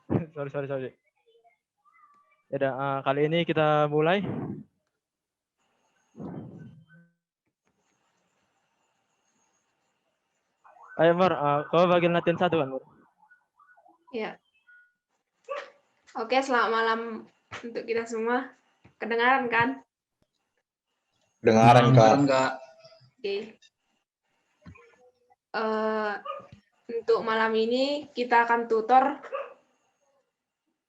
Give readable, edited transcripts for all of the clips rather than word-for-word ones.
Sorry. Ya, kali ini kita mulai. Ayo Mar, kau bagian latihan 1 kan Mar? Ya. Oke, selamat malam untuk kita semua. Kedengaran kan? Dengaran Kak. Oke. Untuk malam ini kita akan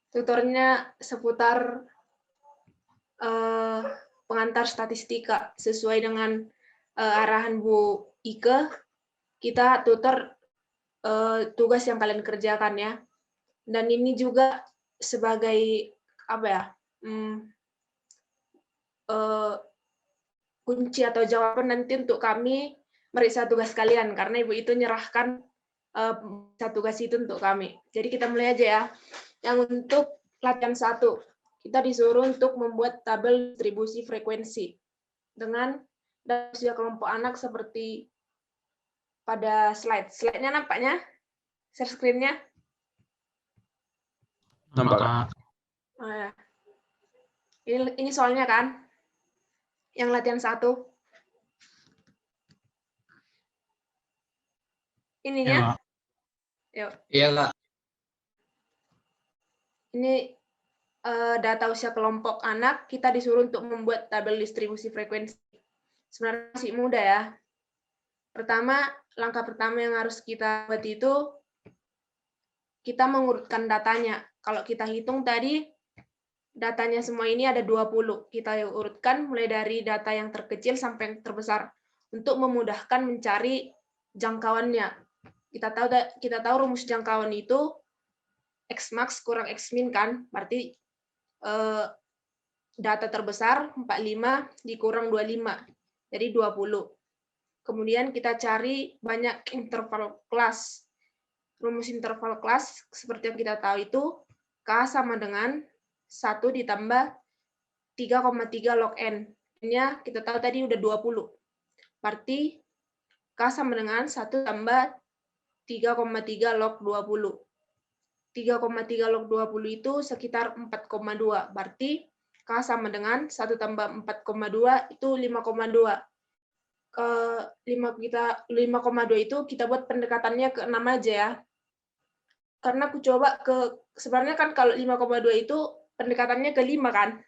tutornya seputar pengantar statistika sesuai dengan arahan Bu Ike. Kita tutor tugas yang kalian kerjakan ya. Dan ini juga sebagai kunci atau jawaban nanti untuk kami meriksa tugas kalian karena Ibu itu nyerahkan tugas itu untuk kami. Jadi kita mulai aja ya. Yang untuk latihan 1, kita disuruh untuk membuat tabel distribusi frekuensi dengan usia kelompok anak seperti pada slide. Slide-nya nampaknya? Share screen-nya? Nampak. Oh, ya. Ini soalnya kan? Yang latihan 1. Ininya? Yuk. Iya Kak. Ini data usia kelompok anak, kita disuruh untuk membuat tabel distribusi frekuensi. Sebenarnya masih mudah ya. Langkah pertama yang harus kita buat itu, kita mengurutkan datanya. Kalau kita hitung tadi, datanya semua ini ada 20. Kita urutkan mulai dari data yang terkecil sampai yang terbesar, untuk memudahkan mencari jangkauannya. Kita tahu rumus jangkauan itu X max kurang X min kan, berarti data terbesar 45 dikurang 25, jadi 20. Kemudian kita cari banyak interval kelas. Rumus interval kelas seperti yang kita tahu itu K sama dengan 1 ditambah 3,3 log N. Ini kita tahu tadi udah 20. Berarti K sama dengan 1 tambah 3,3 log 20. 3,3 log 20 itu sekitar 4,2. Berarti K sama dengan 1 tambah 4,2 itu 5,2. 5,2 itu kita buat pendekatannya ke 6 aja ya. Karena aku coba sebenarnya kan kalau 5,2 itu pendekatannya ke 5 kan.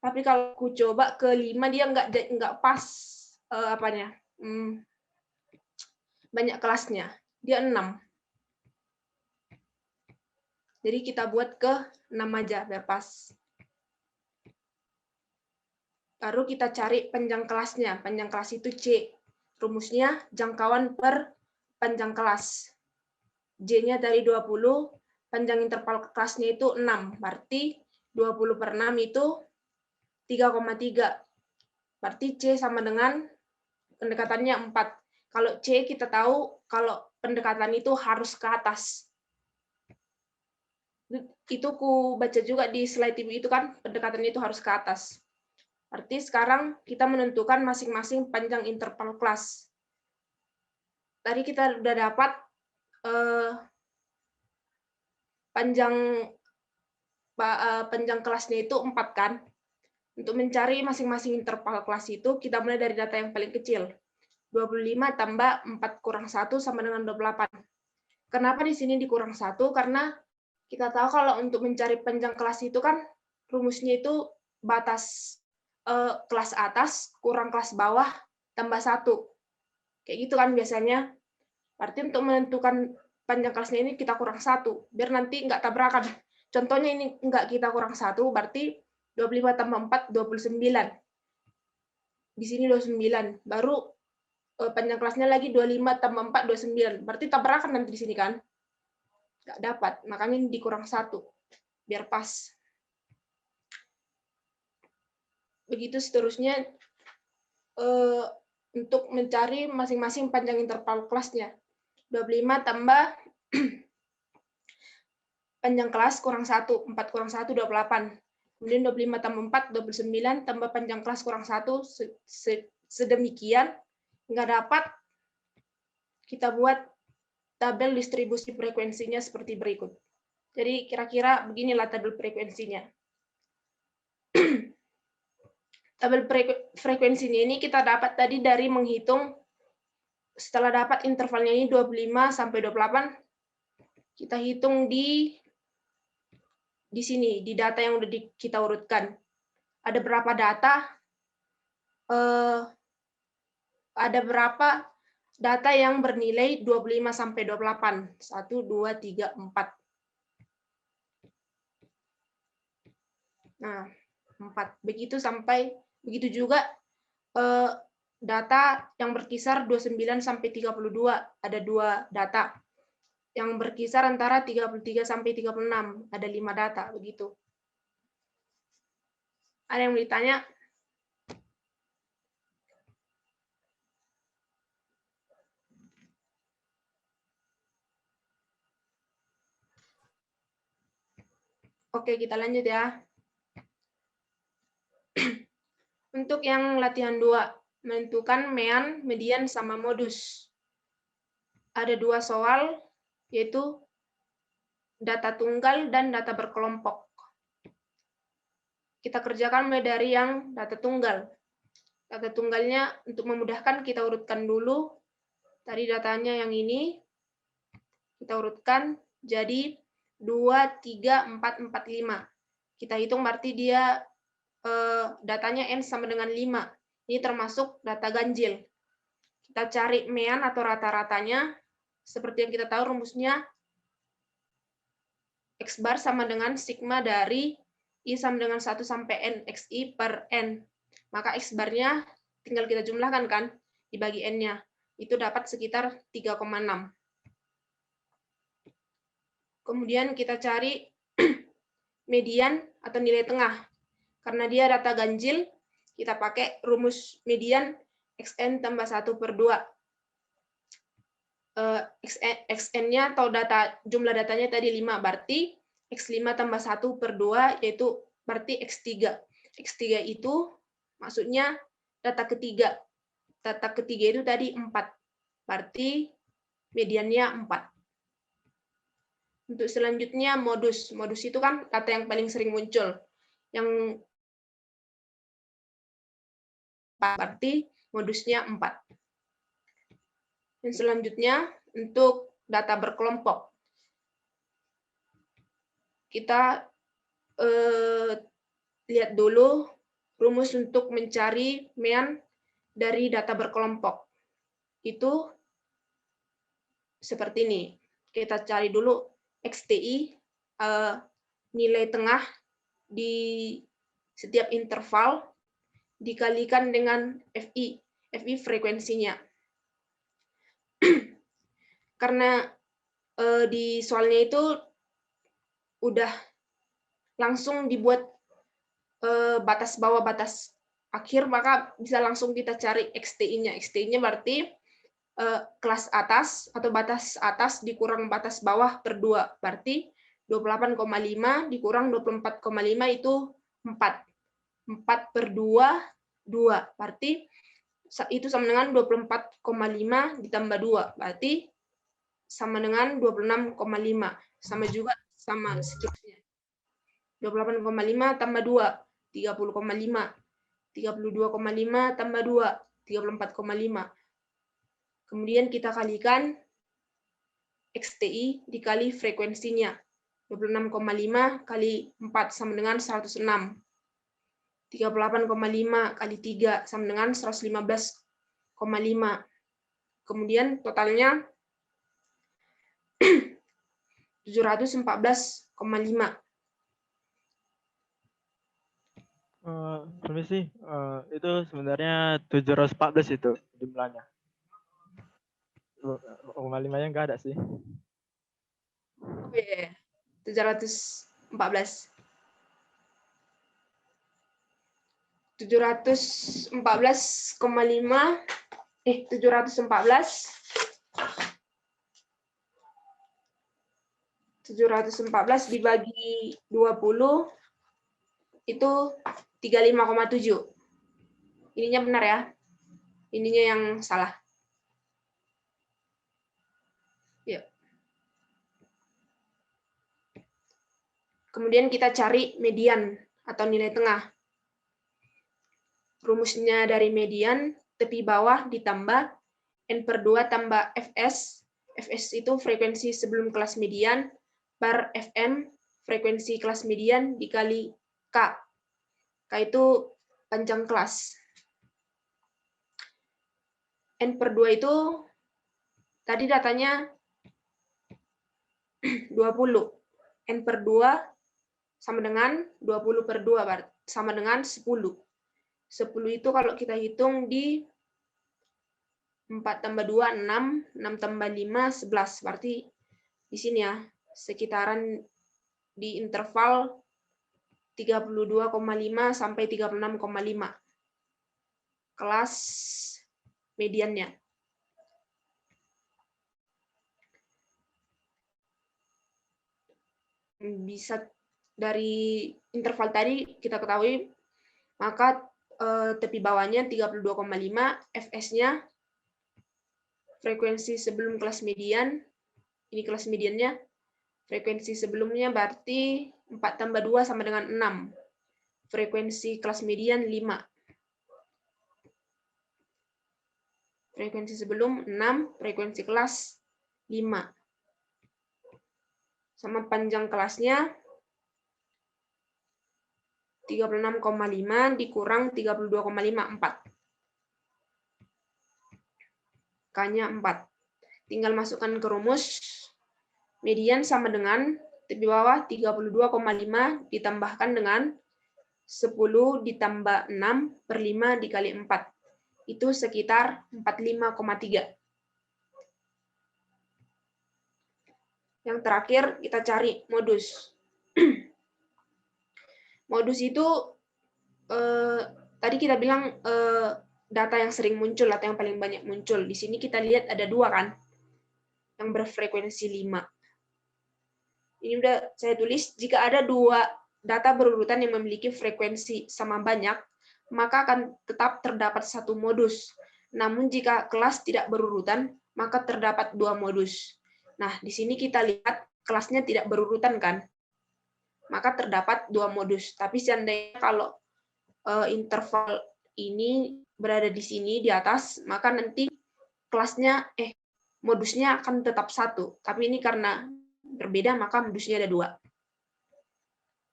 Tapi kalau aku coba ke 5 dia nggak pas banyak kelasnya. Dia 6. Jadi kita buat ke 6 aja biar pas. Baru kita cari panjang kelasnya. Panjang kelas itu C. Rumusnya jangkauan per panjang kelas. J-nya dari 20, panjang interval kelasnya itu 6. Berarti 20 per 6 itu 3,3. Berarti C sama dengan pendekatannya 4. Kalau C kita tahu kalau pendekatan itu harus ke atas. Itu ku baca juga di slide TV itu kan, pendekatan itu harus ke atas. Berarti sekarang kita menentukan masing-masing panjang interval kelas. Tadi kita udah dapat panjang kelasnya itu 4 kan. Untuk mencari masing-masing interval kelas itu, kita mulai dari data yang paling kecil. 25 tambah 4 kurang 1 sama dengan 28. Kenapa di sini dikurang 1? Karena kita tahu kalau untuk mencari panjang kelas itu kan rumusnya itu batas kelas atas kurang kelas bawah tambah 1. Kayak gitu kan biasanya. Berarti untuk menentukan panjang kelasnya ini kita kurang 1, biar nanti nggak tabrakan. Contohnya ini nggak kita kurang 1, berarti 25 tambah 4, 29. Di sini 29. Baru panjang kelasnya lagi 25 tambah 4, 29. Berarti tabrakan nanti di sini kan. Nggak dapat. Makanya ini dikurang 1. Biar pas. Begitu seterusnya untuk mencari masing-masing panjang interval kelasnya. 25 tambah panjang kelas kurang 1. 4 kurang 1, 28. Kemudian 25 tambah 4, 29, tambah panjang kelas kurang 1, sedemikian, nggak dapat, kita buat tabel distribusi frekuensinya seperti berikut. Jadi kira-kira beginilah tabel frekuensinya. Tabel frekuensinya ini kita dapat tadi dari menghitung, setelah dapat intervalnya ini 25 sampai 28, kita hitung di sini, di data yang udah kita urutkan. Ada berapa data? Ada berapa data yang bernilai 25 sampai 28? 1, 2, 3, 4. Nah, 4. Begitu juga data yang berkisar 29 sampai 32. Ada 2 data. Yang berkisar antara 33 sampai 36. Ada 5 data, begitu. Ada yang mau ditanya? Oke, kita lanjut ya. Untuk yang latihan 2, menentukan mean, median, sama modus. Ada 2 soal, yaitu data tunggal dan data berkelompok. Kita kerjakan mulai dari yang data tunggal. Data tunggalnya untuk memudahkan kita urutkan dulu. Tadi datanya yang ini, kita urutkan jadi 2, 3, 4, 4, 5. Kita hitung berarti dia datanya N sama dengan 5. Ini termasuk data ganjil. Kita cari mean atau rata-ratanya. Seperti yang kita tahu rumusnya, X bar sama dengan sigma dari I sama dengan 1 sampai N, XI per N. Maka X barnya tinggal kita jumlahkan kan, dibagi N-nya. Itu dapat sekitar 3,6. Kemudian kita cari median atau nilai tengah. Karena dia data ganjil, kita pakai rumus median XN tambah 1 per 2. XN-nya atau jumlah datanya tadi 5, berarti X5 tambah 1 per 2, yaitu berarti X3. X3 itu maksudnya data ketiga. Data ketiga itu tadi 4. Berarti mediannya 4. Untuk selanjutnya modus. Modus itu kan data yang paling sering muncul. Yang berarti modusnya 4. Dan selanjutnya untuk data berkelompok. Kita lihat dulu rumus untuk mencari mean dari data berkelompok. Itu seperti ini. Kita cari dulu XTI, nilai tengah di setiap interval, dikalikan dengan FI. FI frekuensinya. Karena di soalnya itu udah langsung dibuat batas bawah, batas akhir, maka bisa langsung kita cari XTI-nya. XTI-nya berarti kelas atas atau batas atas dikurang batas bawah per 2. Berarti 28,5 dikurang 24,5 itu 4. 4 per 2, 2. Berarti itu sama dengan 24,5 ditambah 2. Berarti sama dengan 26,5. Sama juga, sama seterusnya. 28,5 tambah 2, 30,5. 32,5 tambah 2, 34,5. Kemudian kita kalikan XTI dikali frekuensinya. 26,5 kali 4 sama dengan 106. 38,5 kali 3 sama dengan 115,5. Kemudian totalnya 714,5. Permisi, itu sebenarnya 714 itu jumlahnya. 5-nya nggak ada sih. Oh iya, 714. 714,5 714 dibagi 20 itu 35,7. Ininya benar ya. Ininya yang salah. Ya. Kemudian kita cari median atau nilai tengah. Rumusnya dari median, tepi bawah ditambah N/2 tambah Fs. Fs itu frekuensi sebelum kelas median, per Fm, frekuensi kelas median, dikali K. K itu panjang kelas. N/2 itu, tadi datanya 20. N/2 sama dengan 20/2, sama dengan 10. 10 itu kalau kita hitung di 4 tambah 2, 6, 6 tambah 5, 11. Berarti di sini ya, sekitaran di interval 32,5 sampai 36,5. Kelas mediannya. Bisa dari interval tadi kita ketahui, maka tepi bawahnya 32,5, Fs-nya frekuensi sebelum kelas median, ini kelas mediannya, frekuensi sebelumnya berarti 4 tambah 2 sama dengan 6. Frekuensi kelas median 5. Frekuensi sebelum 6, frekuensi kelas 5. Sama panjang kelasnya 36,5 dikurang 32,5, 4. K-nya 4. Tinggal masukkan ke rumus. Median sama dengan tepi bawah 32,5 ditambahkan dengan 10 ditambah 6/5 dikali 4. Itu sekitar 45,3. Yang terakhir kita cari modus. Modus itu tadi kita bilang data yang sering muncul atau yang paling banyak muncul. Di sini kita lihat ada 2 kan, yang berfrekuensi 5. Ini udah saya tulis, jika ada 2 data berurutan yang memiliki frekuensi sama banyak, maka akan tetap terdapat 1 modus. Namun jika kelas tidak berurutan, maka terdapat 2 modus. Nah, di sini kita lihat kelasnya tidak berurutan kan, maka terdapat 2 modus. Tapi seandainya kalau interval ini berada di sini di atas, maka nanti kelasnya modusnya akan tetap 1. Tapi ini karena berbeda, maka modusnya ada 2.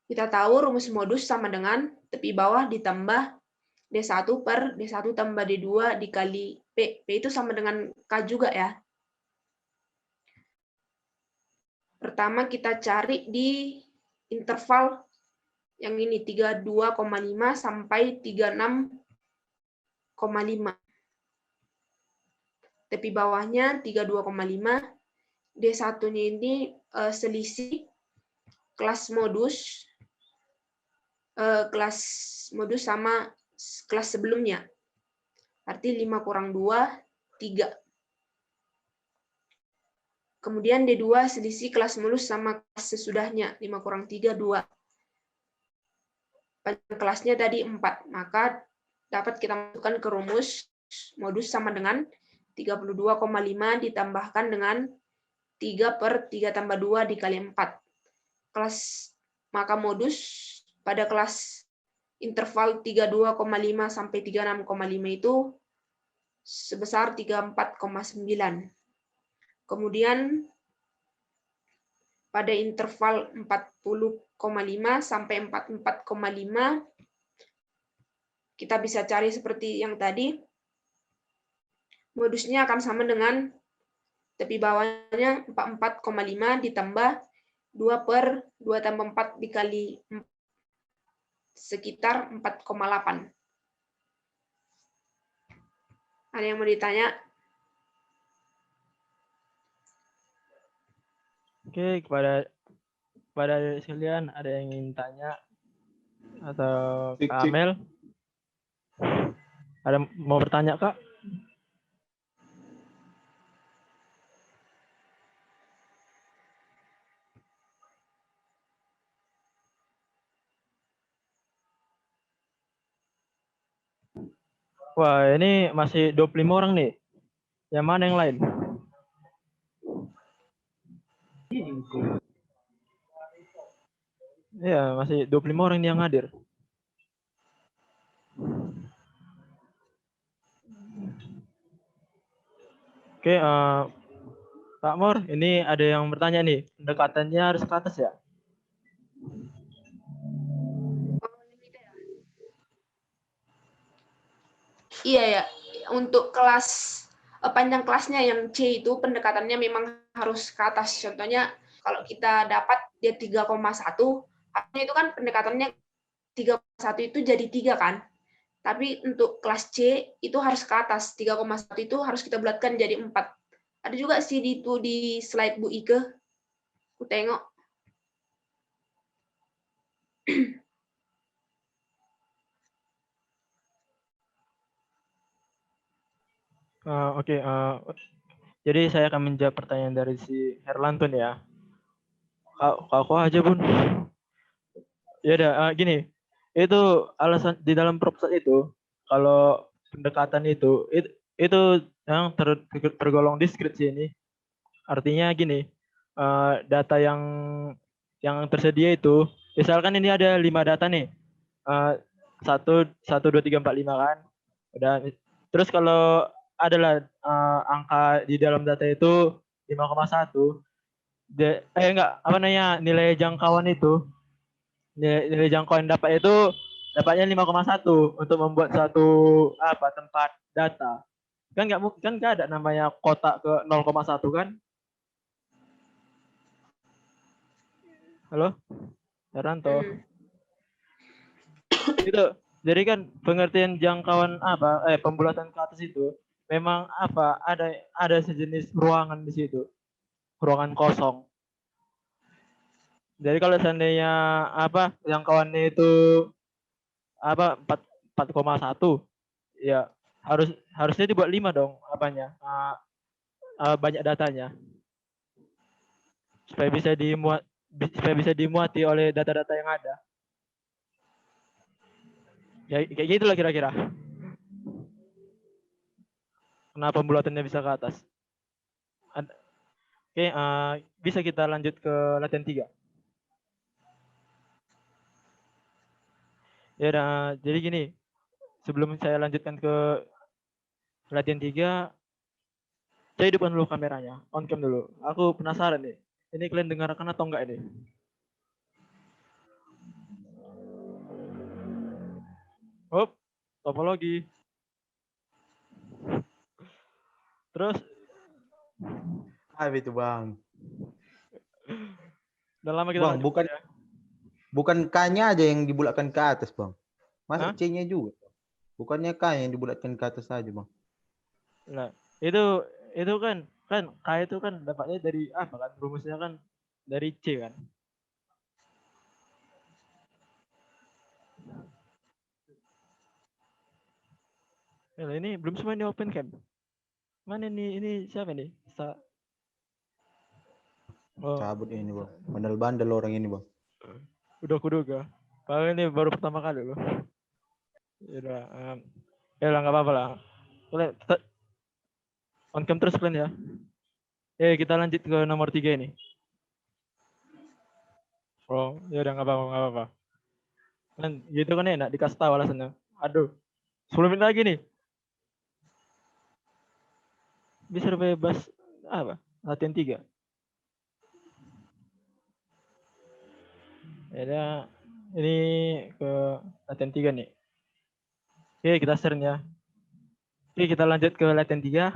Kita tahu rumus modus sama dengan tepi bawah ditambah D1 per D1 tambah D2 dikali P. P itu sama dengan K juga ya. Pertama kita cari di interval yang ini 32,5 sampai 36,5. Tepi bawahnya 32,5. D1-nya ini selisih kelas modus sama kelas sebelumnya. Arti 5 kurang 2, 3. Kemudian D2 selisih kelas modus sama kelas sesudahnya, 5 kurang 3, 2. Panjang kelasnya tadi 4, maka dapat kita masukkan ke rumus modus sama dengan 32,5 ditambahkan dengan 3 per 3 tambah 2 dikali 4. Maka modus pada kelas interval 32,5 sampai 36,5 itu sebesar 34,9. Kemudian pada interval 40,5 sampai 44,5 kita bisa cari seperti yang tadi. Modusnya akan sama dengan tepi bawahnya 44,5 ditambah 2 per 2 tambah 4 dikali 4, sekitar 4,8. Ada yang mau ditanya? Oke, kepada sekalian ada yang ingin tanya atau Kak Amel? Ada mau bertanya, Kak? Wah, ini masih 25 orang nih. Yang mana yang lain? Iya, masih 25 orang yang hadir. Oke, Pak Mor, ini ada yang bertanya nih. Pendekatannya harus ke atas ya? Iya ya, untuk kelas panjang kelasnya yang C itu pendekatannya memang harus ke atas. Contohnya kalau kita dapat dia 3,1, artinya itu kan pendekatannya 3,1 itu jadi 3 kan. Tapi untuk kelas C itu harus ke atas. 3,1 itu harus kita bulatkan jadi 4. Ada juga sih itu di slide Bu Ike. Aku tengok. Oke, jadi saya akan menjawab pertanyaan dari si Herlantun ya. Kau aja Bun. Ya udah, gini. Itu alasan di dalam proposal itu, kalau pendekatan itu yang tergolong diskresi ini. Artinya gini, data yang tersedia itu, misalkan ini ada 5 data nih, satu satu dua tiga empat lima kan, udah. Terus kalau adalah angka di dalam data itu 5,1, enggak, apa namanya, nilai jangkauan itu, nilai jangkauan dapat itu dapatnya 5,1 untuk membuat suatu tempat data. Kan nggak mungkin, kan nggak ada namanya kotak ke 0,1 kan. Halo, Heranto. Itu jadi kan pengertian jangkauan pembulatan ke atas itu memang ada sejenis ruangan di situ, ruangan kosong. Jadi kalau seandainya jangkauannya itu 4,1, ya harusnya dibuat 5 dong banyak datanya, supaya bisa dimuati oleh data-data yang ada. Ya kayak gitulah kira-kira. Kenapa pembulatannya bisa ke atas? Oke, bisa kita lanjut ke latihan 3. Ya udah, jadi gini, sebelum saya lanjutkan ke latihan 3, saya hidupkan dulu kameranya, on cam dulu. Aku penasaran nih, ini kalian dengarkan atau enggak ini? Hop, topologi. Terus, apa itu Bang? udah lama kita Bang, bukan K-nya aja yang dibulatkan ke atas Bang. Masa C-nya juga? Bukannya K yang dibulatkan ke atas saja Bang? Nah, itu kan K itu kan dapatnya dari apa kan? Rumusnya kan dari C kan? Nah, ini belum semua ini open cam. Mana nih, ini siapa nih? Cabut ini Bang. Bandel-bandel orang ini Bang. Udah kuduga. Kalau ini baru pertama kali loh. Ya lah nggak apa-apa lah. On cam terus kalian ya. Kita lanjut ke nomor 3 ini. Oh, ya udah nggak apa-apa. Kan gitu kan enak dikasih tahu alasannya. Aduh, 10 menit lagi nih. Bisa bebas latihan 3. Ya, ini ke latihan 3 nih. Oke, kita share ya. Oke, kita lanjut ke latihan 3.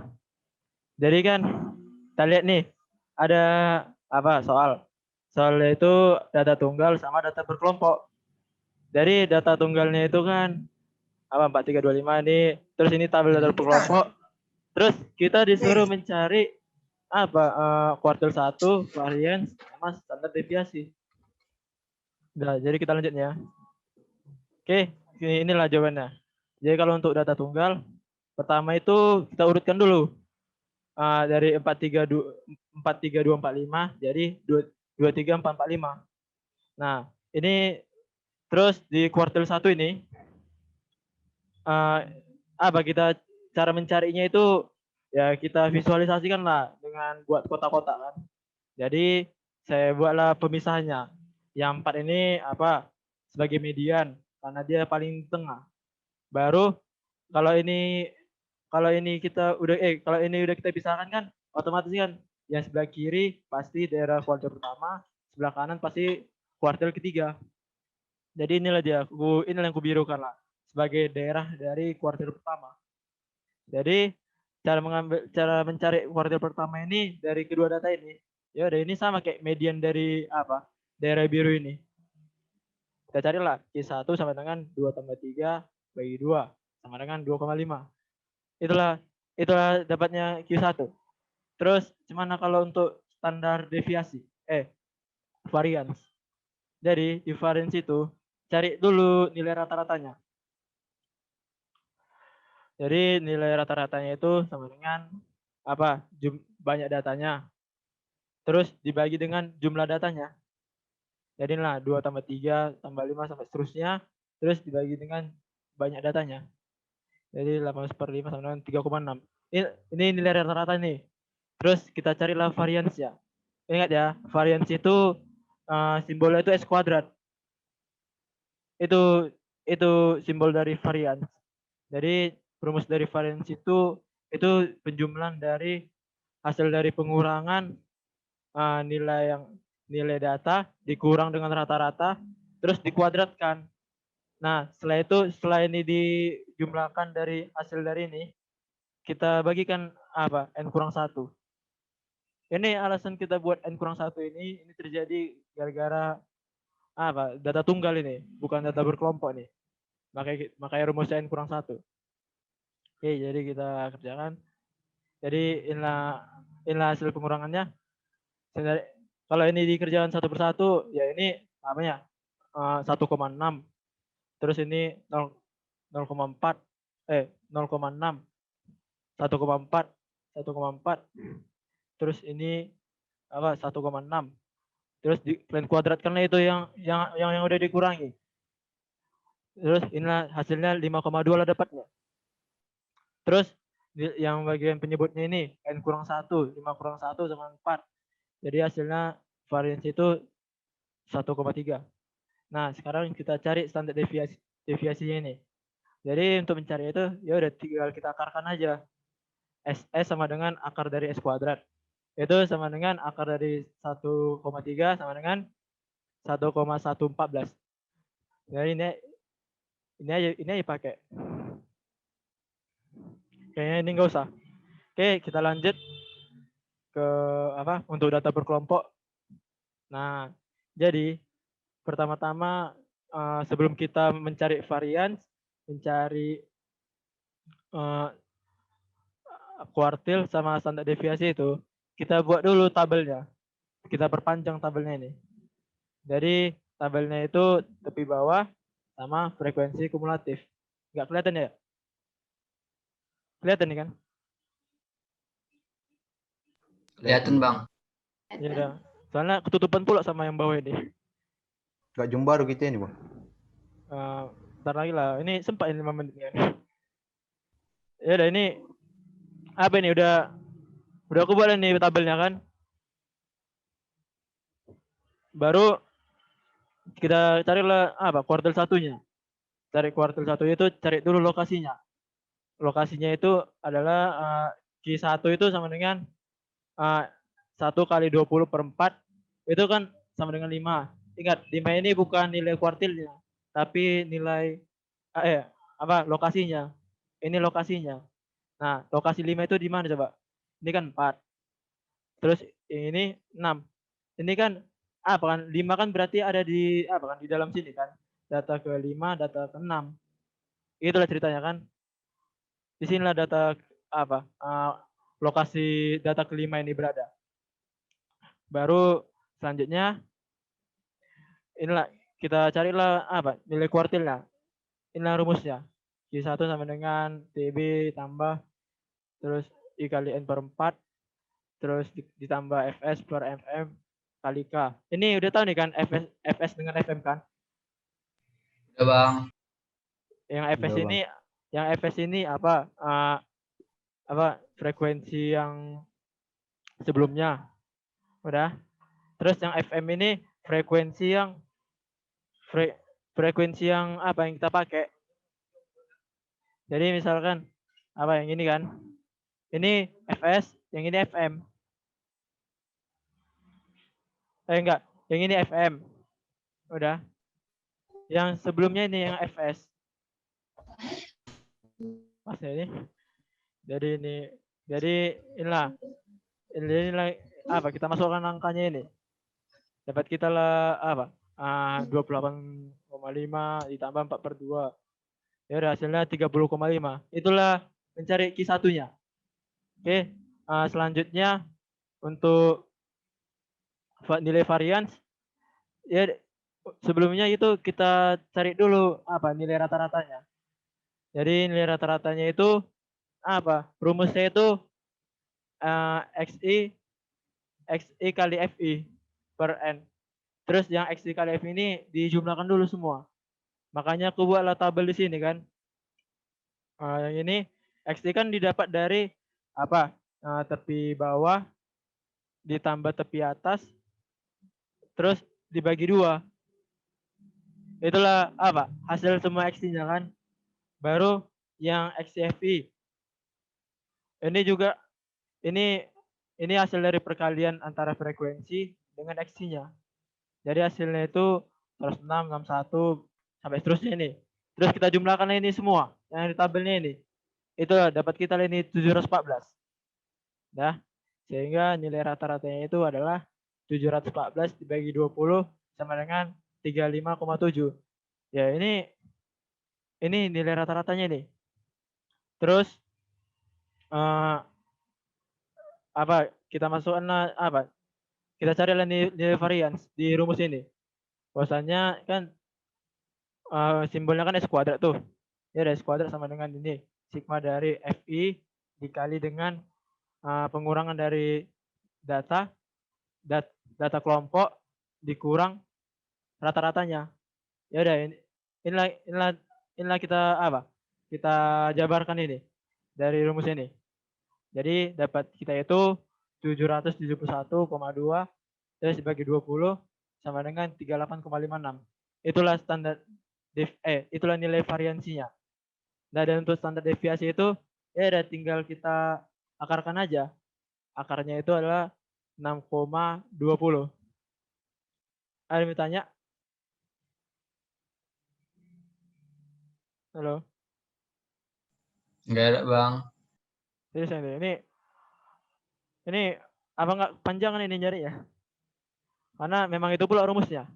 Jadi kan kita lihat nih, ada soal. Soalnya itu data tunggal sama data berkelompok. Dari data tunggalnya itu kan 4325 ini, terus ini tabel data berkelompok. Terus kita disuruh mencari kuartil 1, varians, sama standar deviasi. Nah, jadi kita lanjut ya. Oke, inilah jawabannya. Jadi kalau untuk data tunggal, pertama itu kita urutkan dulu. Dari 43245 jadi 23445. Nah, ini terus di kuartil 1 ini kita cara mencarinya itu ya kita visualisasikan lah dengan buat kotak-kotak kan. Jadi saya buatlah pemisahannya. Yang 4 ini apa? Sebagai median karena dia paling tengah. Baru kalau ini kita udah kalau ini udah kita pisahkan kan otomatis kan yang sebelah kiri pasti daerah kuartil pertama, sebelah kanan pasti kuartil ketiga. Jadi inilah inilah yang kubirukan lah sebagai daerah dari kuartil pertama. Jadi cara mencari kuartil pertama ini dari kedua data ini. Ya udah ini sama kayak median dari apa? Daerah biru ini. Kita carilah Q1 sama dengan 2 tambah 3 bagi 2 sama dengan 2,5. Itulah dapatnya Q1. Terus gimana kalau untuk standar deviasi? Variance. Jadi di variance itu cari dulu nilai rata-ratanya. Jadi nilai rata-ratanya itu sama dengan apa? Banyak datanya. Terus dibagi dengan jumlah datanya. Jadi lah 2 tambah 3 tambah 5 sampai seterusnya. Terus dibagi dengan banyak datanya. Jadi 18/5 sama dengan 3,6. Ini nilai rata-rata nih. Terus kita carilah variance ya. Ingat ya, variance itu simbolnya itu S kuadrat. Itu simbol dari variance. Jadi rumus dari variance itu penjumlahan dari hasil dari pengurangan nilai data dikurang dengan rata-rata terus dikuadratkan. Nah, setelah ini dijumlahkan dari hasil dari ini, kita bagikan apa? N-1. Ini alasan kita buat N-1 ini terjadi gara-gara apa? Data tunggal ini, bukan data berkelompok nih. Makanya rumusnya N-1. Oke, jadi kita kerjakan. Jadi inilah hasil pengurangannya. Kalau ini dikerjakan satu persatu, ya ini namanya 1,6. Terus ini 0,4, 0,6, 1,4, 1,4. Terus ini apa? 1,6. Terus kalian kuadratkanlah itu yang udah dikurangi. Terus inilah hasilnya 5,2 lah dapatnya. Terus yang bagian penyebutnya ini N-1, 5 - 1 sama 4. Jadi hasilnya variance itu 1,3. Nah, sekarang kita cari standar deviasinya ini. Jadi untuk mencari itu ya udah tinggal kita akarkan aja. S sama dengan akar dari S kuadrat. Itu sama dengan akar dari 1,3 sama dengan 1,114. Jadi ini aja pakai. Kayaknya ini enggak usah. Oke, kita lanjut ke apa? Untuk data berkelompok. Nah, jadi pertama-tama sebelum kita mencari varians, mencari kuartil sama standar deviasi itu, kita buat dulu tabelnya. Kita perpanjang tabelnya ini. Jadi tabelnya itu tepi bawah sama frekuensi kumulatif. Nggak kelihatan ya? Kelihatan nih kan? Kelihatan, Bang. Ya udah. Soalnya ketutupan pula sama yang bawah ini. Gak jumpa baru kita ini, Bang. Ntar lagi lah. Ini sempat ini 5 menit kan. Ya udah ini apa ini udah aku buat nih tabelnya kan. Baru kita carilah apa? Kuartil satunya. Cari kuartil satu itu cari dulu lokasinya. Lokasinya itu adalah Q1 itu sama dengan 1 kali 20/4 itu kan sama dengan 5. Ingat, 5 ini bukan nilai kuartilnya, tapi nilai lokasinya. Ini lokasinya. Nah, lokasi 5 itu di mana coba? Ini kan 4. Terus ini 6. Ini kan apa kan? 5 kan berarti ada di apa kan di dalam sini kan. Data ke-5, data ke-6. Itulah ceritanya kan. Di sinilah data apa? Lokasi data ke-5 ini berada. Baru selanjutnya inilah kita carilah apa? Nilai kuartilnya. Inilah rumusnya. Q1 sama dengan TB tambah terus I kali N/4 terus ditambah Fs per FM kali K. Ini udah tahu nih kan Fs dengan FM kan? Udah, Bang. Yang Fs ini apa? Frekuensi yang sebelumnya. Udah. Terus yang FM ini frekuensi yang frekuensi yang apa yang kita pakai. Jadi misalkan apa yang ini kan? Ini FS, yang ini FM. Enggak, yang ini FM. Udah. Yang sebelumnya ini yang FS. Pas ini. Jadi inilah apa kita masukkan angkanya ini. Dapat kita lah apa? 28,5 ditambah 4/2. Ya udah hasilnya 30,5. Itulah mencari Q1-nya. Oke, selanjutnya untuk nilai varians ya sebelumnya itu kita cari dulu apa nilai rata-ratanya. Jadi nilai rata-ratanya itu apa? Rumusnya itu XI kali FI per N. Terus yang XI kali FI ini dijumlahkan dulu semua. Makanya aku buatlah tabel di sini kan. Yang ini XI kan didapat dari apa? Tepi bawah ditambah tepi atas terus dibagi 2. Itulah apa? Hasil semua XI-nya kan. Baru yang XI. Ini juga ini hasil dari perkalian antara frekuensi dengan XI-nya. Jadi hasilnya itu 106, 61 sampai seterusnya ini. Terus kita jumlahkan ini semua yang di tabelnya ini. Itu dapat kita ini 714. Nah, sehingga nilai rata-ratanya itu adalah 714 dibagi 20 sama dengan 35,7. Ya, ini nilai rata-ratanya nih. Terus apa? Kita masukkan apa? Kita cari nilai varians di rumus ini. Bahwasanya kan simbolnya kan S kuadrat tuh. Ya, S kuadrat sama dengan ini. Sigma dari FI dikali dengan pengurangan dari data kelompok dikurang rata-ratanya. Ya udah inilah kita apa? Kita jabarkan ini dari rumus ini. Jadi dapat kita itu 771,2 terus dibagi 20 sama dengan 38,56. Itulah standar itulah nilai variansinya. Nah, dan untuk standar deviasi itu ya udah tinggal kita akarkan aja. Akarnya itu adalah 6,20. Ada yang bertanya? Halo? Enggak ada, Bang. Jadi ini apa nggak panjangan ini nyari ya? Karena memang itu pula rumusnya.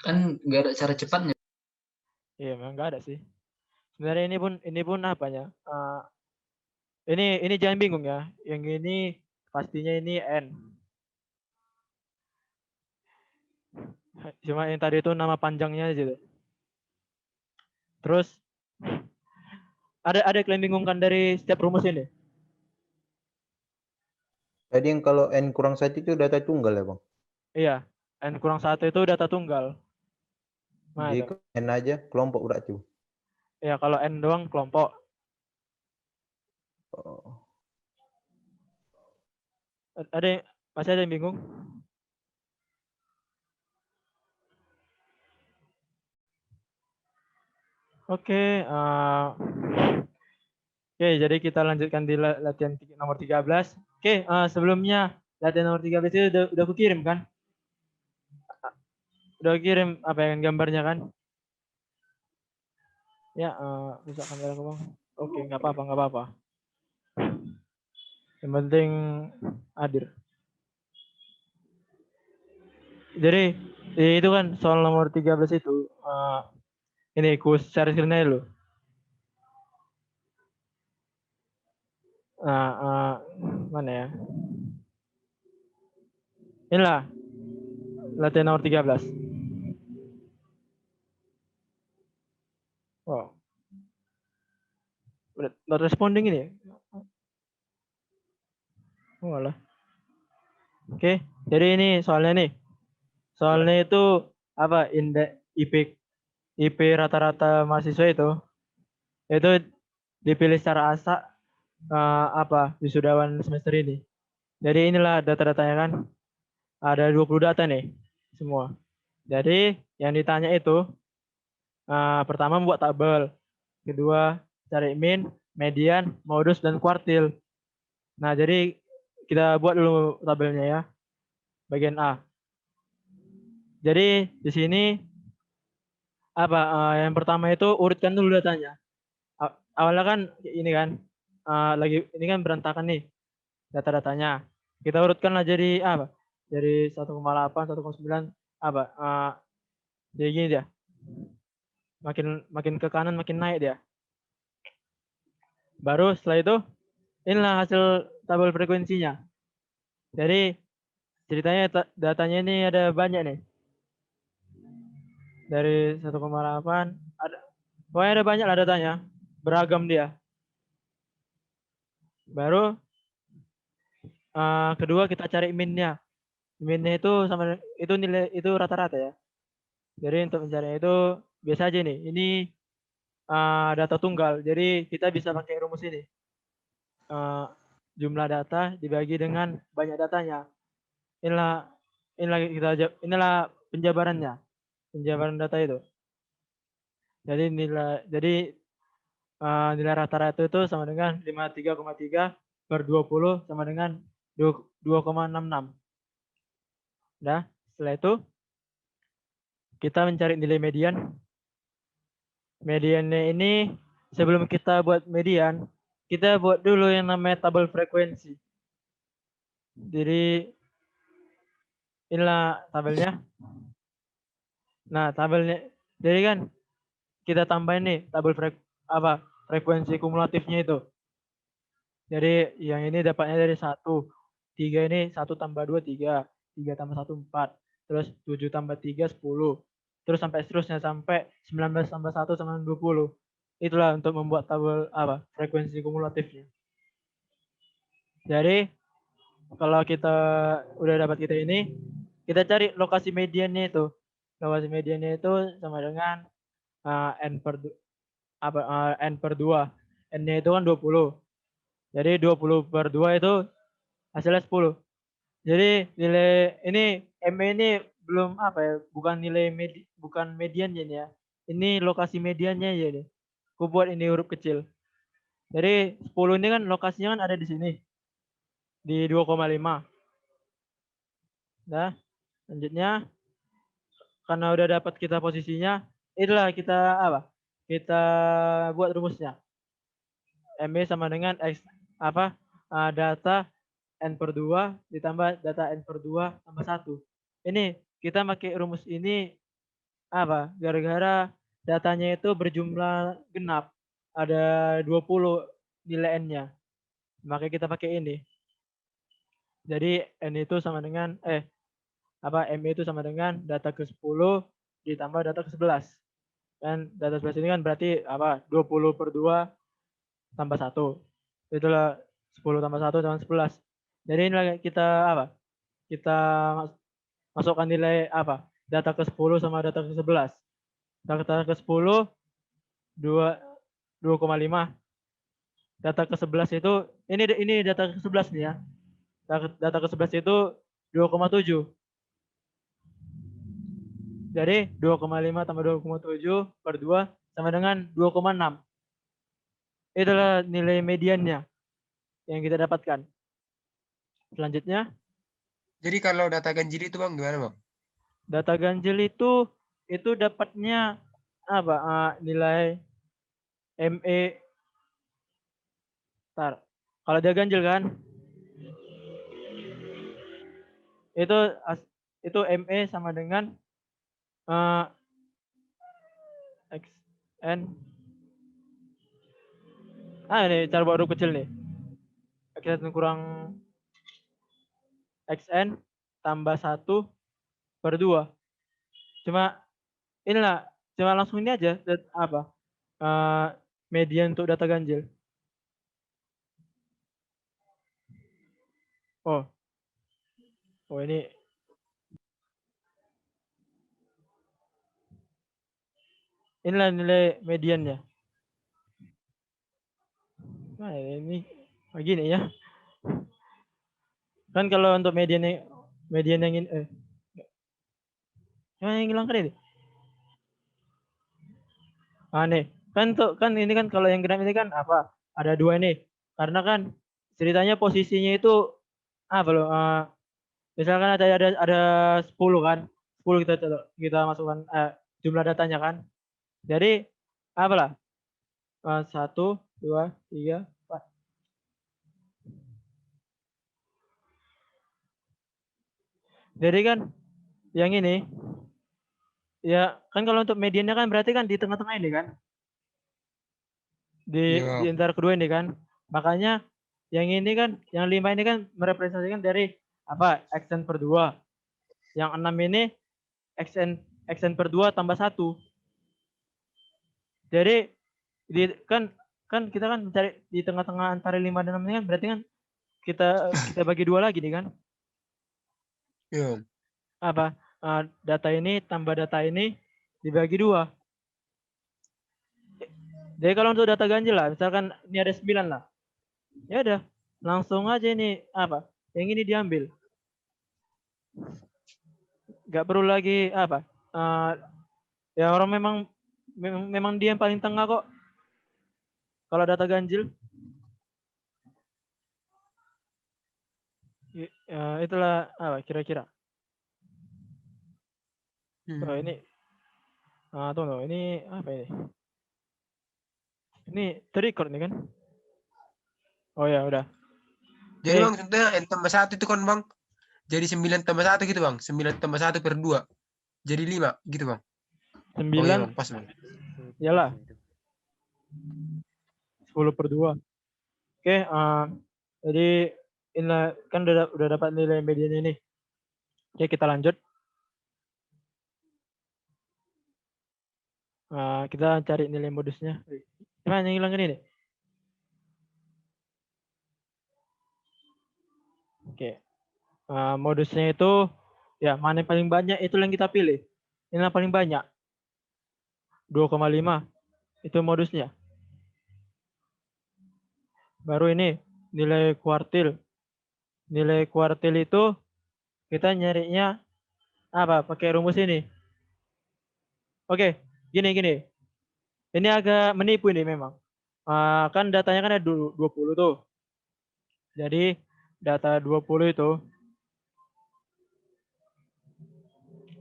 Kan enggak ada cara cepatnya. Iya, memang nggak ada sih. Sebenarnya ini pun apanya? Ini jangan bingung ya. Yang ini pastinya ini N. Cuma yang tadi itu nama panjangnya aja. Terus ada yang bingungkan dari setiap rumus ini? Jadi yang kalau N kurang 1 itu data tunggal ya, Bang? Iya, N kurang 1 itu data tunggal. Nah, Jadi N aja kelompok berarti. ya kalau N doang kelompok. Oh. Masih ada yang bingung? Oke, jadi kita lanjutkan di latihan nomor 13. Oke, sebelumnya latihan nomor 13 itu udah aku kirim kan? Udah kirim apa yang gambarnya kan? Ya, bisa kamera aku, Bang. Oke, nggak apa-apa. Yang penting hadir. Jadi itu kan soal nomor 13 itu ini ku share screen aja dulu. Mana ya? Inilah latihan nomor 13. Wow. Not responding ini. Oh, alah. Oke, jadi ini soalnya nih. Soalnya itu apa? Indeks IP rata-rata mahasiswa itu dipilih secara apa wisudawan semester ini. Jadi inilah data-datanya kan. Ada 20 data nih semua. Jadi yang ditanya itu pertama membuat tabel, kedua cari min, median, modus, dan kuartil. Nah, jadi kita buat dulu tabelnya ya. Bagian A. Jadi di sini yang pertama itu urutkan dulu datanya. Awalnya kan ini kan lagi ini kan berantakan nih data-datanya. Kita urutkanlah jadi apa? Jadi 1,8, 1,9 apa? Jadi gini dia. Makin ke kanan makin naik dia. Baru setelah itu inilah hasil tabel frekuensinya. Jadi ceritanya datanya ini ada banyak nih. Dari 1,8 ada pokoknya ada banyak lah datanya. Beragam dia. Baru kedua kita cari minnya. Minnya itu sama itu nilai itu rata-rata ya. Jadi untuk mencari itu biasa aja nih. Ini data tunggal. Jadi kita bisa pakai rumus ini. Jumlah data dibagi dengan banyak datanya. Inilah penjabarannya. Penjabaran data itu. Jadi nilai rata-rata itu sama dengan 53,3 per 20 sama dengan 2,66. Nah, setelah itu kita mencari nilai median. Mediannya ini sebelum kita buat median, kita buat dulu yang namanya tabel frekuensi. Jadi inilah tabelnya. Nah, tabelnya jadi kan kita tambahin nih tabel frekuensi kumulatifnya itu. Jadi yang ini dapatnya dari 1. 3 ini 1 tambah 2, 3. 3 tambah 1, 4. Terus 7 tambah 3, 10. Terus sampai seterusnya sampai 19 tambah 1 sama 20. Itulah untuk membuat tabel frekuensi kumulatifnya. Jadi kalau kita udah dapat kita ini, kita cari lokasi mediannya itu. Lokasi mediannya itu sama dengan n per 2. N-nya itu kan 20. Jadi 20 per 2 itu hasilnya 10. Jadi nilai ini M ini belum bukan nilai bukan mediannya ya. Ini lokasi mediannya ya nih. Aku buat ini huruf kecil. Jadi 10 ini kan lokasinya kan ada di sini. Di 2,5. Nah, selanjutnya karena udah dapat kita posisinya, itulah kita Kita buat rumusnya. MB sama dengan X data N per 2 ditambah data N per 2 tambah 1. Ini kita pakai rumus ini gara-gara datanya itu berjumlah genap. Ada 20 nilai N-nya. Maka kita pakai ini. Jadi N itu sama dengan M itu sama dengan data ke-10 ditambah data ke-11. Dan data 11 ini kan berarti 20 per 2 tambah 1. Itulah 10 tambah 1 tambah 11. Jadi ini kita kita masukkan nilai data ke-10 sama data ke-11. Data ke-10 2,5. Data ke-11 itu ini data ke-11 nih ya. Data ke-11 itu 2,7. Jadi 2,5 tambah 2,7 per 2 sama dengan 2,6. Itulah nilai mediannya yang kita dapatkan. Selanjutnya. Jadi kalau data ganjil itu Bang gimana Bang? Data ganjil itu dapatnya nilai ME. Kalau dia ganjil kan itu ME sama dengan XN. Ini cara buat huruf kecil nih. XN kurang XN tambah 1 per 2. Cuma langsung ini aja median untuk data ganjil. Oh ini inilah nilai mediannya. Nah ini begini ya. Kan kalau untuk mediannya median yang ini yang hilangkan ini. Nah, nih, kan ini kan kalau yang genap ini kan apa? Ada 2 nih. Karena kan ceritanya posisinya itu apa loh? Misalkan ada 10 kan. 10 kita masukkan jumlah datanya kan. Jadi apalah? 1, 2, 3, 4. Jadi kan yang ini ya kan kalau untuk mediannya kan berarti kan di tengah-tengah ini kan. Di Iya. antara kedua ini kan. Makanya yang ini kan, yang 5 ini kan merepresentasikan dari apa? Xn per 2. Yang 6 ini Xn per 2 tambah 1. Jadi kan kita kan mencari di tengah-tengah antara 5 dan 6 ini kan berarti kan kita bagi 2 lagi nih kan. Iya. Apa? Data ini tambah data ini dibagi 2. Jadi kalau untuk data ganjil lah, misalkan ini ada 9 lah. Ya udah, langsung aja ini apa? Yang ini diambil. Nggak perlu lagi apa? Ya orang memang dia yang paling tengah kok. Kalau data ganjil. Itulah apa kira-kira. Oh, ini tunggu, ini apa ini? Ini terrecord nih kan? Oh ya udah. Jadi bang, contohnya n tambah 1 itu kan bang, jadi 9 tambah 1 gitu bang, 9 tambah 1 per 2, jadi 5 gitu bang. 9. Oh iya bang, pas bang. Iyalah. 10 per 2. Oke, jadi ini kan udah dapat nilai median ini. Oke, kita lanjut. Kita cari nilai modusnya. Gimana yang hilang ini? Oke. Modusnya itu ya mana yang paling banyak itu yang kita pilih. Ini yang paling banyak. 2,5 itu modusnya. Baru ini nilai kuartil. Nilai kuartil itu kita nyarinya apa? Pakai rumus ini. Oke, gini. Ini agak menipu ini memang. Kan datanya kan ada 20 tuh. Jadi data 20 itu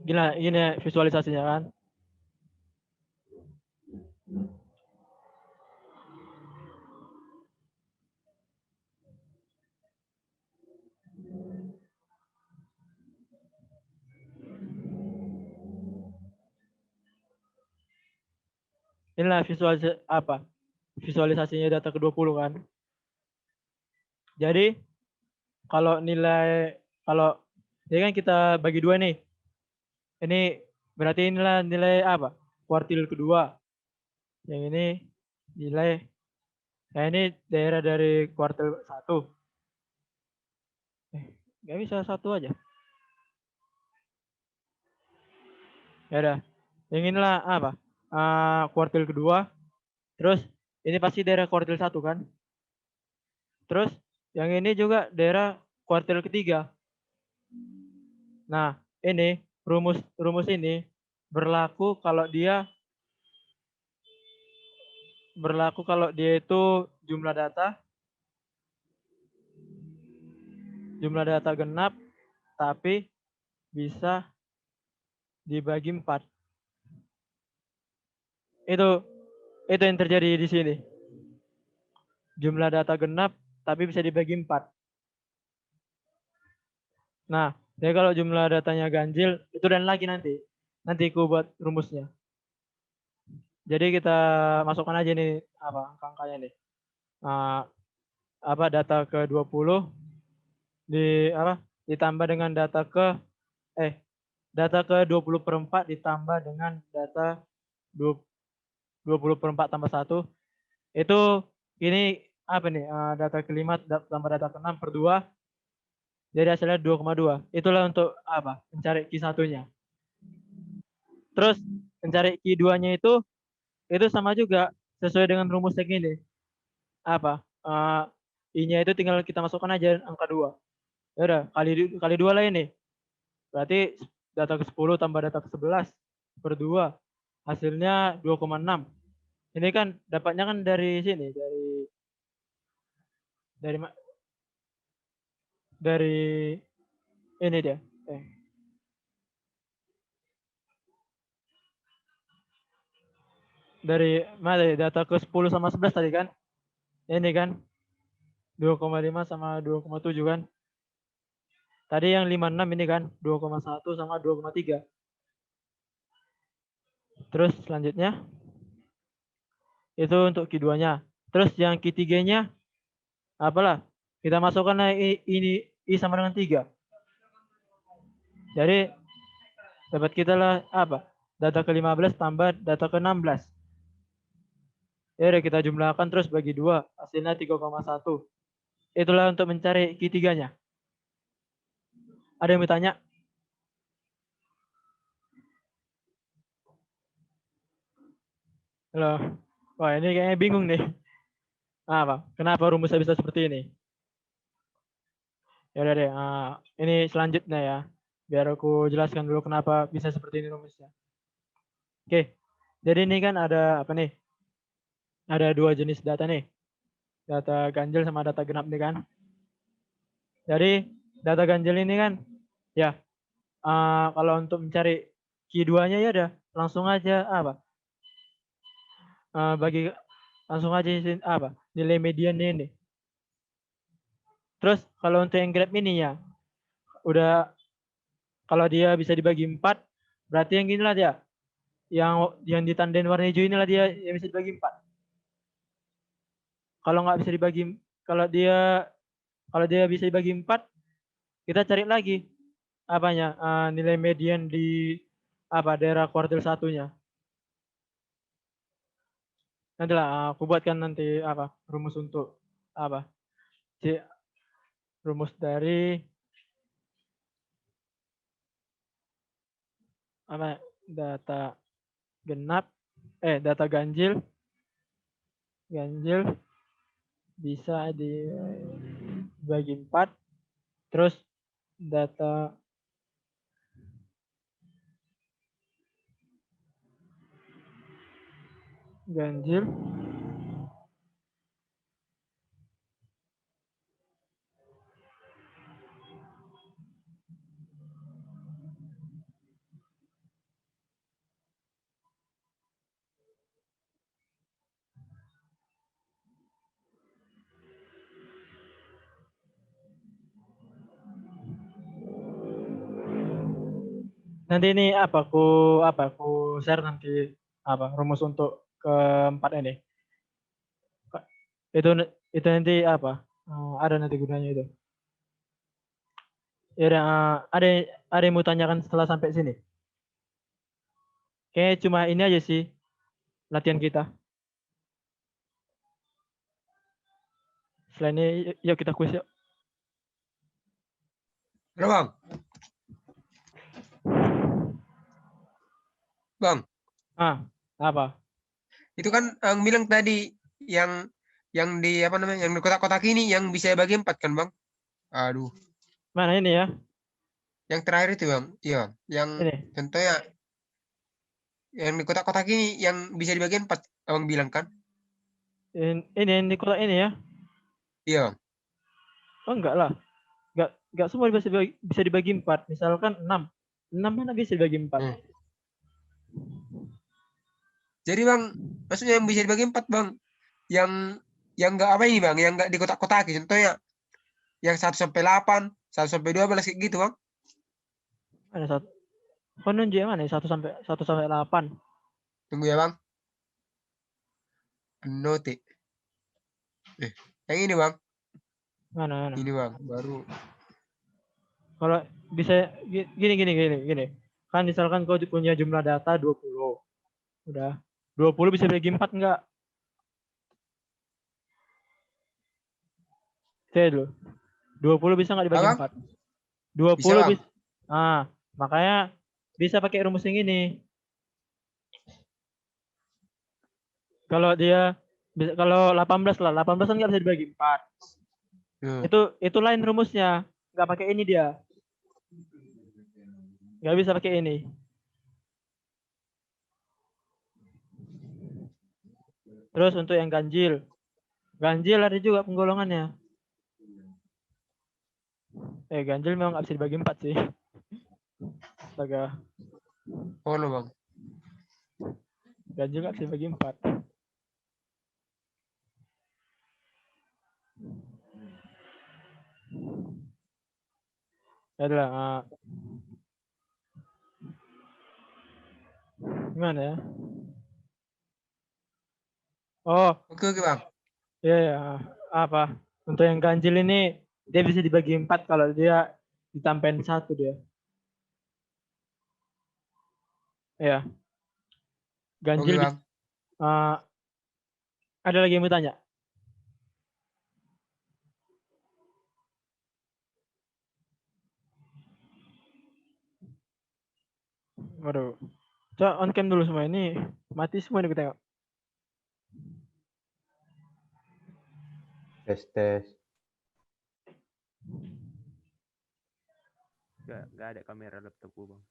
gini visualisasinya kan. Inilah visualisasinya data ke-20 kan. Jadi kalau jadi kan kita bagi 2 nih. Ini berarti inilah nilai apa? Kuartil kedua. Yang ini nilai ini daerah dari kuartil 1. Nggak bisa 1 aja. Ya udah. Yang inilah apa? Kuartil kedua. Terus ini pasti daerah kuartil 1 kan? Terus yang ini juga daerah kuartil ketiga. Nah, ini rumus ini berlaku kalau dia itu jumlah data genap tapi bisa dibagi 4. Itu yang terjadi di sini. Jumlah data genap tapi bisa dibagi 4. Nah, jadi kalau jumlah datanya ganjil itu dan lagi nanti aku buat rumusnya. Jadi kita masukkan aja nih angkanya nih. Data ke-20 ditambah dengan data ke-20/4 ditambah dengan data 20/4 tambah 1. Itu ini data ke-5 tambah data ke-6 per 2. Jadi hasilnya 2,2. Itulah untuk mencari Q1-nya. Terus mencari Q2-nya itu sama juga sesuai dengan rumus yang ini. I-nya itu tinggal kita masukkan aja angka 2. Ya udah, kali 2 lah ini. Berarti data ke-10 tambah data ke-11 per 2. Hasilnya 2,6. Ini kan dapatnya kan dari sini, dari ini dia. Dari mana ya? Data ke-10 sama 11 tadi kan? Ini kan 2,5 sama 2,7 kan? Tadi yang 56 ini kan 2,1 sama 2,3. Terus selanjutnya itu untuk Q2-nya. Terus yang Q3-nya apalah? Kita masukkan ini I sama dengan 3. Jadi dapat kita lah apa? Data ke-15 tambah data ke-16. Ya udah kita jumlahkan terus bagi 2, hasilnya 3,1. Itulah untuk mencari Q3-nya. Ada yang bertanya? Halo. Wah, ini kayaknya bingung nih. Apa? Kenapa rumusnya bisa seperti ini? Ya udah deh, ini selanjutnya ya. Biar aku jelaskan dulu kenapa bisa seperti ini rumusnya. Oke. Jadi ini kan ada apa nih? Ada 2 jenis data nih. Data ganjil sama data genap nih kan. Jadi data ganjil ini kan ya kalau untuk mencari Q2-nya ya udah langsung aja apa? Langsung aja apa? Nilai median ini. Terus kalau untuk yang grab ini ya udah kalau dia bisa dibagi 4 berarti yang inilah dia. Yang ditandain warna hijau inilah dia yang bisa dibagi 4. Kalau nggak bisa dibagi kalau dia bisa dibagi 4 kita cari lagi apanya nilai median di apa daerah kuartil 1-nya. Nantilah aku buatkan nanti apa rumus untuk apa rumus dari apa data genap data ganjil bisa dibagi 4 terus data ganjil nanti ini aku share nanti apa rumus untuk keempat ini itu nanti apa ada nanti gunanya itu ya udah ada yang mau tanyakan setelah sampai sini kayaknya cuma ini aja sih latihan kita selain ini yuk kita kuis yuk. Halo Bang. Bang. Apa? Itu kan yang bilang tadi yang di apa namanya yang di kotak-kotak ini yang bisa bagi 4 kan Bang? Aduh. Mana ini ya? Yang terakhir itu Bang. Iya, yang Ini. contohnya yang di kotak-kotak ini yang bisa dibagi 4 Abang bilang kan? Ini di kotak ini ya? Iya. Oh enggak lah. Enggak semua bisa dibagi 4. Misalkan 6. 6 mana bisa dibagi 4? Jadi Bang, maksudnya yang bisa dibagi 4 Bang. Yang enggak apa ini Bang, yang enggak di kotak-kotak contohnya yang 1 sampai 8, 1 sampai 12 kayak gitu Bang. Ada 1. Kau nunjuk yang mana? 1 sampai 8. Tunggu ya Bang. Note. Yang ini Bang. Mana? Ini Bang, baru. Kalau bisa gini. Kan misalkan kau punya jumlah data 20. Udah. 20 bisa dibagi 4 enggak? Saya dulu. 20 bisa enggak dibagi 4? 20 bisa. Makanya bisa pakai rumus yang ini. Kalau 18 lah, 18 kan nggak bisa dibagi 4. Itu lain rumusnya, nggak pakai ini dia. Nggak bisa pakai ini. Terus untuk yang ganjil. Ganjil ada juga penggolongannya. Ganjil memang nggak bisa dibagi 4 sih. Astaga. Oh lo bang. Ganjil nggak bisa dibagi 4. Ya adalah gimana ya? Oh, Oke oke bang. iya ya. Apa? Untuk yang ganjil ini dia bisa dibagi 4 kalau dia ditambahin 1 dia. Ya, Oke ganjil bang. ada lagi yang mau tanya? Waduh. Coba on cam dulu semua ini. Mati semua nih kita tengok. Tes. Gak ada kamera laptopku bang.